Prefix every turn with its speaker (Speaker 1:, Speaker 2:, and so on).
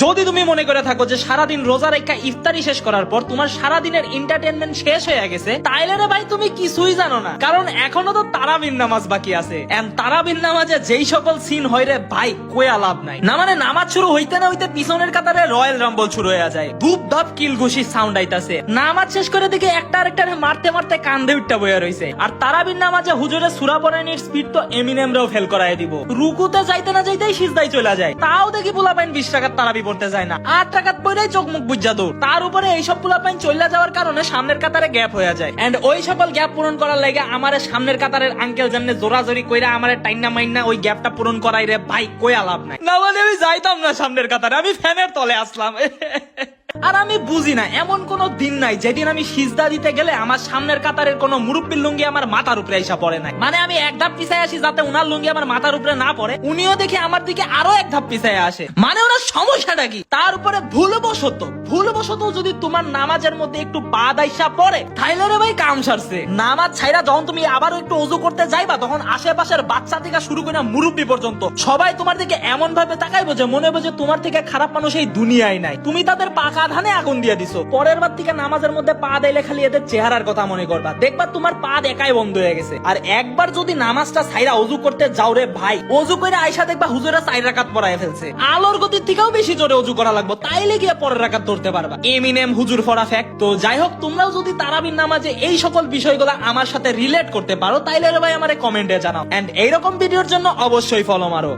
Speaker 1: যদি তুমি মনে করে থাকো যে সারাদিন রোজা রেখা ইফতারি শেষ করার পর তোমার সারাদিনের এন্টারটেনমেন্ট শেষ হয়ে গেছে, তাইলে রে ভাই তুমি কিছুই জানো না। কারণ এখনো তো তারাবির নামাজ বাকি আছে। এন্ড তারাবির নামাজে যেই সকল সিন হয় রে ভাই, কোয়া লাভ নাই। না মানে নামাজ শুরু হইতে না হইতে পিছনের কাতারে রয়্যাল রাম্বল শুরু হয়ে যায়, ধূপ ধাপ কিল ঘুষি সাউন্ড আইতাছে। নামাজ শেষ করে দিকে একটা আরেকটারে মারতে মারতে কান্দে উঠটা বইয়া রইছে। আর তারাবির নামাজে হুজুরের সূরা পড়ানোর স্পিড তো এমিনেমরাও ফেল করায় দিব। রুকুতে যাইতে না যাইতেই সিজদায় চলে যায়। তাও দেখি পোলাপাইন 20 টাকার তারাবি পড়তে যায় না, 8 টাকার পড়েই চোখ মুখ বুঝা দৌড়। তার উপরে এইসব পোলাপাইন চলে যাওয়ার কারণে সামনের কাতারে গ্যাপ হয়ে যায়। এন্ড ওই সকল গ্যাপ পূরণ করার লাগে আমারে সামনের কাতারের আঙ্কেল জাননে জোরাজোরি কইরা আমারে টাইনা মাইনা ওই গ্যাপটা পূরণ করাই রে ভাই, কোয়া লাভ নাই। না মানে আমি যাইতাম না সামনের কাতারে, আমি ফ্যানের তলে আসলাম। আর আমি বুঝি না এমন কোন দিন নাই যেদিন আমি সিজদা দিতে গেলে আমার সামনের কাতারের কোন মুরব্বির লুঙ্গি আমার মাথার উপরে আইসা পড়ে নাই। মানে আমি এক ধাপ পিছায় আসি যাতে উনার লুঙ্গি আমার মাথার উপরে না পড়ে, উনিও দেখে আমার দিকে আরো এক ধাপ পিছায় আসে। মানে ওনার সমস্যাটা কি? তার উপরে ভুলবশত যদি তোমার নামাজের মধ্যে একটু বাদ আইসা পড়ে, তাইলে রে ভাই কাম সারছে। নামাজ ছাইরা যখন তুমি আবারও একটু ওযু করতে যাইবা, তখন আশেপাশের বাচ্চা থেকে শুরু করে মুরব্বি পর্যন্ত সবাই তোমার দিকে এমন ভাবে তাকাইবো যে মনে হবে যে তোমার থেকে খারাপ মানুষ এই দুনিয়ায় নাই। তুমি তাদের পাকা ধানে আগুন দিয়ে দিছো। পরের বার থেকে নামাজের মধ্যে পা দিলে খালি এদের চেহারার কথা মনে করবা, দেখবা তোমার পা একাই বন্ধ হয়ে গেছে। আর একবার যদি নামাজটা ছাইরা ওযু করতে যাও রে ভাই, ওযু করে আয়সা দেখবা হুজুরা 4 রাকাত পড়ায় ফেলছে। আলোর গতির থেকেও বেশি জোরে ওযু করা লাগবে, তাইলে গিয়ে পরের রাকাত ধরতে পারবা। এমিনেম হুজুর ফরা ফ্যাক্ট। তো যাই হোক, তোমরাও যদি তারাবির নামাজে এই সকল বিষয়গুলো আমার সাথে রিলেট করতে পারো, তাইলে রে ভাই আমারে কমেন্টে জানাও। এন্ড এইরকম ভিডিওর জন্য অবশ্যই ফলো মারো।